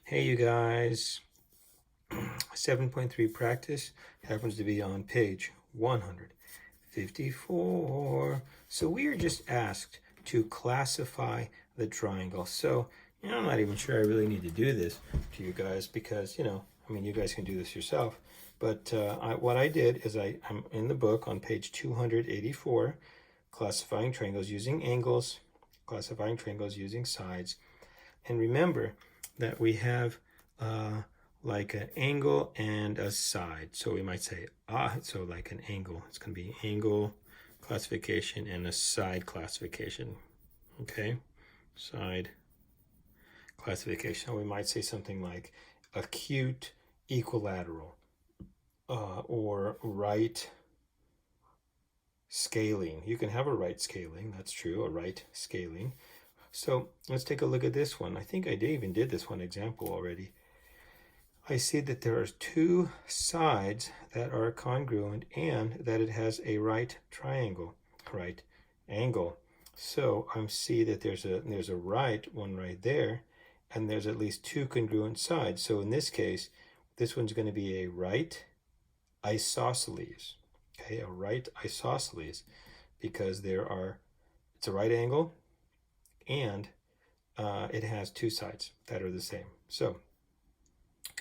Hey you guys, 7.3 practice happens to be on page 154. So we are just asked to classify the triangle. So, I'm not even sure I really need to do this to you guys because, you guys can do this yourself. But what I did is I'm in the book on page 284, classifying triangles using angles, classifying triangles using sides. And remember that we have like an angle and a side. So we might say, so like an angle. It's going to be angle classification and a side classification. Okay, side classification. We might say something like acute equilateral or right scaling. You can have a right scaling, that's true, a right scaling. So let's take a look at this one. I think I even did this one example already. I see that there are two sides that are congruent and that it has a right triangle, right angle. So I see that there's a right one right there, and there's at least two congruent sides. So in this case, this one's going to be a right isosceles. Okay, a right isosceles, because it's a right angle and it has two sides that are the same. So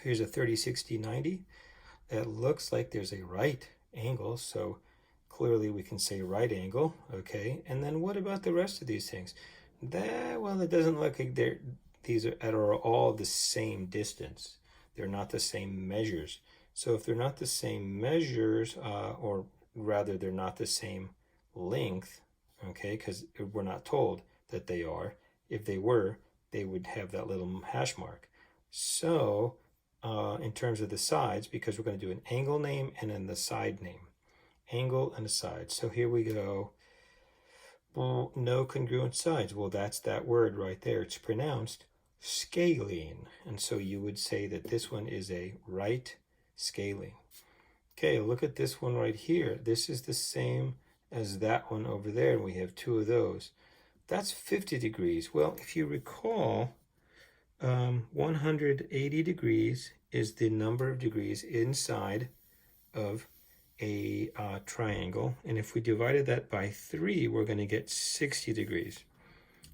here's a 30, 60, 90. That looks like there's a right angle, so clearly we can say right angle, okay? And then what about the rest of these things? Well, it doesn't look like these are all the same distance. They're not the same measures. So if they're not the same measures, or rather they're not the same length, okay, because we're not told that they are. If they were, they would have that little hash mark. So in terms of the sides, because we're going to do an angle name and then the side name. Angle and a side. So here we go. Well, no congruent sides. Well, that's that word right there. It's pronounced scaling. And so you would say that this one is a right scaling. Okay, look at this one right here. This is the same as that one over there, and we have two of those. That's 50 degrees. Well, if you recall, 180 degrees is the number of degrees inside of a triangle. And if we divided that by 3, we're going to get 60 degrees.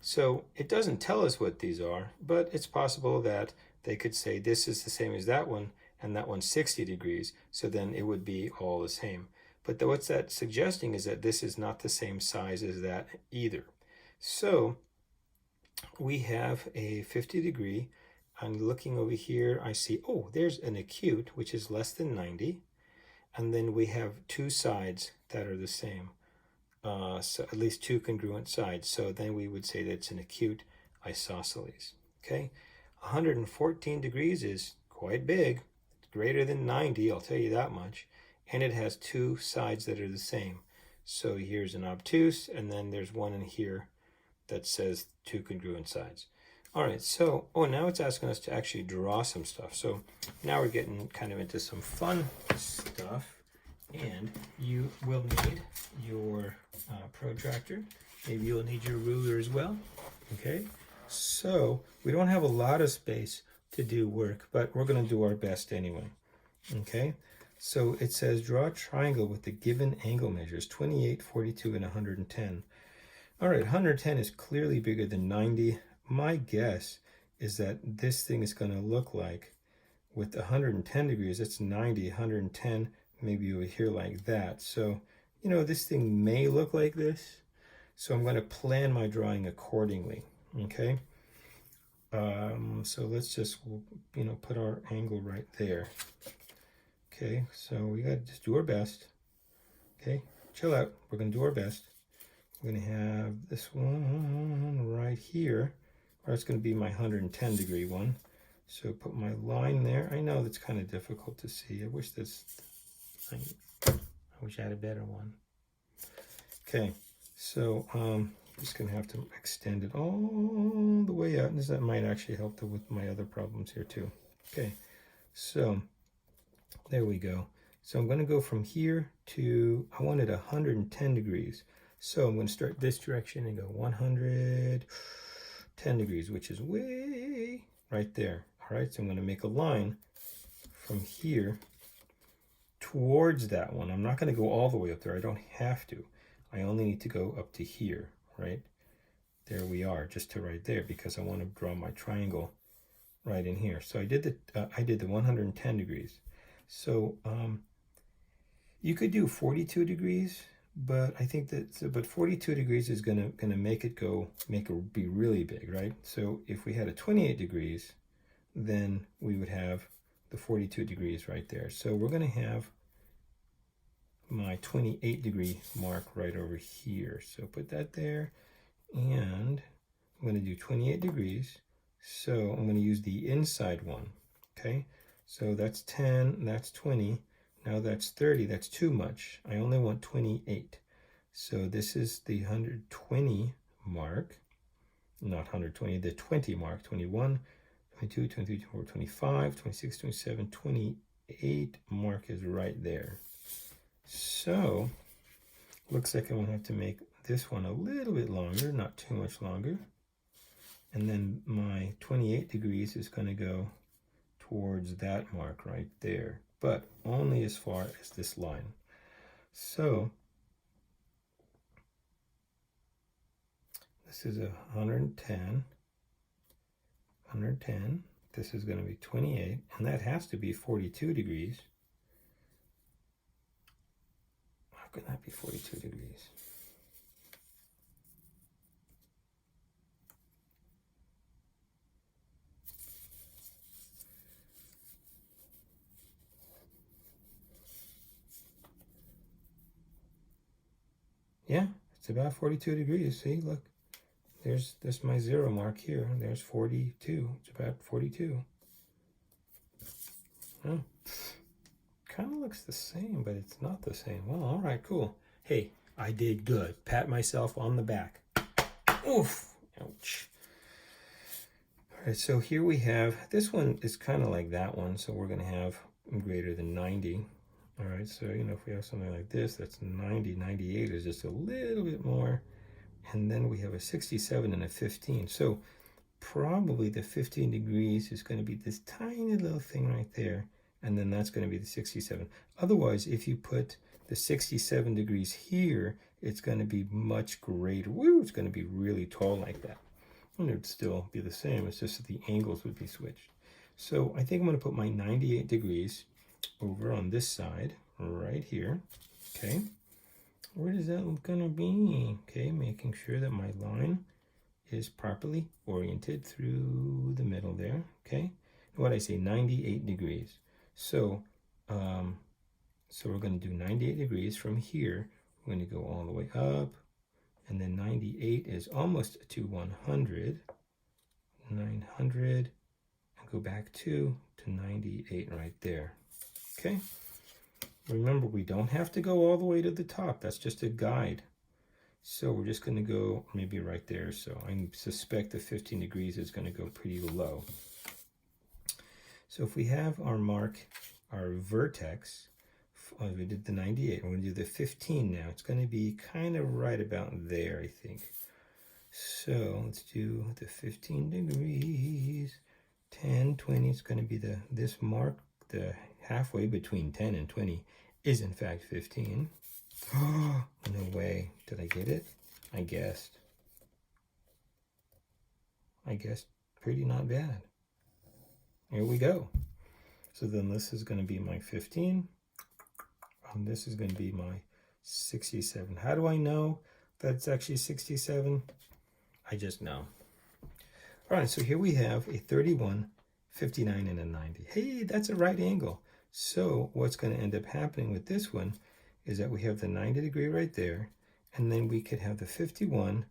So it doesn't tell us what these are, but it's possible that they could say this is the same as that one, and that one's 60 degrees. So then it would be all the same. But what's that suggesting is that this is not the same size as that either. So we have a 50 degree. I'm looking over here. I see, there's an acute, which is less than 90. And then we have two sides that are the same. So at least two congruent sides. So then we would say that it's an acute isosceles. Okay, 114 degrees is quite big. It's greater than 90, I'll tell you that much. And it has two sides that are the same. So here's an obtuse, and then there's one in here that says two congruent sides. All right, so, now it's asking us to actually draw some stuff. So now we're getting kind of into some fun stuff, and you will need your protractor. Maybe you'll need your ruler as well, okay? So we don't have a lot of space to do work, but we're gonna do our best anyway, okay? So it says draw a triangle with the given angle measures, 28, 42, and 110. All right, 110 is clearly bigger than 90. My guess is that this thing is going to look like, with 110 degrees, it's 90, 110, maybe over here like that. So, this thing may look like this. So I'm going to plan my drawing accordingly, okay? So let's just, put our angle right there. Okay, so we got to just do our best. Okay, chill out. We're going to do our best. We're going to have this one right here, or it's going to be my 110 degree one. So put my line there. I know that's kind of difficult to see. I wish I had a better one. Okay, so I'm just going to have to extend it all the way out. And that might actually help with my other problems here too. Okay, so there we go. So I'm going to go from here to, I wanted 110 degrees. So I'm going to start this direction and go 110 degrees, which is way right there. All All right, so I'm going to make a line from here towards that one. I'm not going to go all the way up there. I don't have to. I only need to go up to here, right? There we are, just to right there, because I want to draw my triangle right in here. So I did the 110 degrees. So you could do 42 degrees, but I think that but 42 degrees is gonna make it be really big, right? So if we had a 28 degrees, then we would have the 42 degrees right there. So we're gonna have my 28 degree mark right over here. So put that there, and I'm going to do 28 degrees. So I'm going to use the inside one. Okay, so that's 10, that's 20, now that's 30. That's too much. I only want 28. So this is the 120 mark, not 120, the 20 mark. 21, 22, 23, 24, 25, 26, 27, 28 mark is right there. So looks like I'm going to have to make this one a little bit longer, not too much longer. And then my 28 degrees is going to go towards that mark right there, but only as far as this line. So this is 110, 110. This is going to be 28, and that has to be 42 degrees. How can that be 42 degrees? Yeah, it's about 42 degrees. See, look, there's my 0 mark here. There's 42. It's about 42. Oh, kind of looks the same, but it's not the same. Well, all right, cool. Hey, I did good. Pat myself on the back. Oof. Ouch. All right, so here we have, this one is kind of like that one, so we're going to have greater than 90. All right, so, if we have something like this, that's 90, 98 is just a little bit more. And then we have a 67 and a 15. So probably the 15 degrees is going to be this tiny little thing right there. And then that's going to be the 67. Otherwise, if you put the 67 degrees here, it's going to be much greater. Woo, it's going to be really tall like that. And it would still be the same. It's just that the angles would be switched. So I think I'm going to put my 98 degrees over on this side, right here. Okay. Where is that going to be? Okay, making sure that my line is properly oriented through the middle there. Okay. What I say, 98 degrees. So, we're going to do 98 degrees from here. We're going to go all the way up, and then 98 is almost to 100. 900, and go back to 98 right there. Okay. Remember, we don't have to go all the way to the top. That's just a guide. So we're just going to go maybe right there. So I suspect the 15 degrees is going to go pretty low. So if we have our mark, our vertex, we did the 98. We're going to do the 15 now. It's going to be kind of right about there, I think. So let's do the 15 degrees. 10, 20. It's going to be this mark, the halfway between 10 and 20 is in fact 15. Oh, no way. Did I get it? I guessed. Pretty not bad. Here we go. So then this is going to be my 15. And this is going to be my 67. How do I know that it's actually 67? I just know. All right, so here we have a 31, 59, and a 90. Hey, that's a right angle. So what's going to end up happening with this one is that we have the 90 degree right there, and then we could have the 51.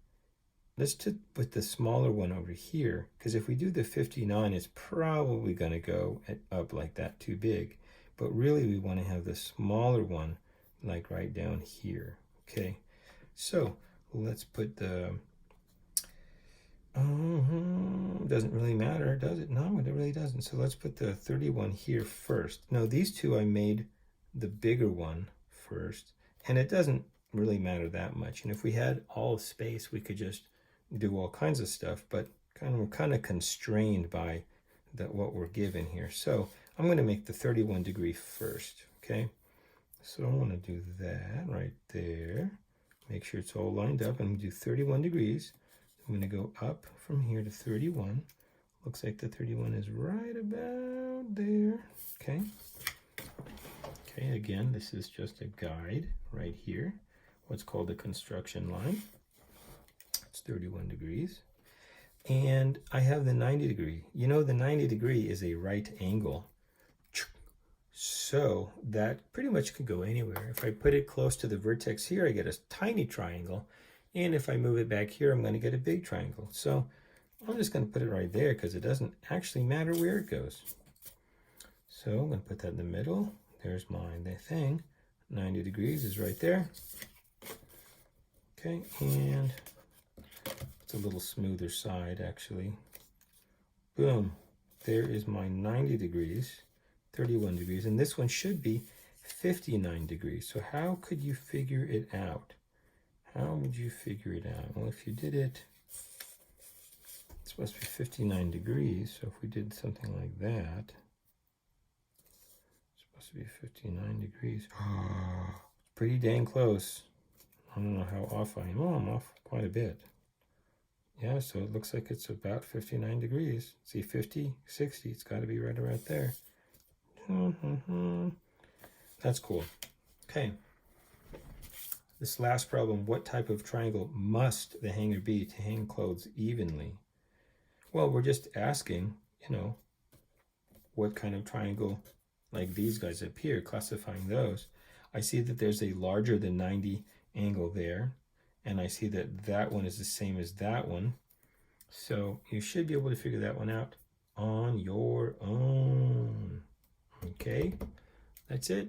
Let's just put the smaller one over here, because if we do the 59, it's probably going to go up like that, too big. But really, we want to have the smaller one, like right down here. Okay, so let's put the... doesn't really matter, does it? No, it really doesn't. So let's put the 31 here first. No, these two I made the bigger one first, and it doesn't really matter that much. And if we had all space, we could just do all kinds of stuff, but we're kind of constrained by what we're given here. So I'm going to make the 31 degree first, okay? So I want to do that right there. Make sure it's all lined up. I'm going to do 31 degrees. I'm going to go up from here to 31. Looks like the 31 is right about there, okay? Okay, again, this is just a guide right here. What's called a construction line. It's 31 degrees. And I have the 90 degree. You know, the 90 degree is a right angle. So that pretty much could go anywhere. If I put it close to the vertex here, I get a tiny triangle. And if I move it back here, I'm going to get a big triangle. So I'm just going to put it right there because it doesn't actually matter where it goes. So I'm going to put that in the middle. There's the thing. 90 degrees is right there. Okay, and it's a little smoother side actually. Boom. There is my 90 degrees. 31 degrees, and this one should be 59 degrees. So how could you figure it out? How would you figure it out? Well, if you did it, it's supposed to be 59 degrees. So if we did something like that, it's supposed to be 59 degrees. Pretty dang close. I don't know how off I am. Oh, I'm off quite a bit. Yeah, so it looks like it's about 59 degrees. See, 50, 60, it's got to be right around there. That's cool. Okay. This last problem, what type of triangle must the hanger be to hang clothes evenly? Well, we're just asking, you know, what kind of triangle, like these guys up here, classifying those. I see that there's a larger than 90 angle there, and I see that that one is the same as that one. So you should be able to figure that one out on your own. Okay, that's it.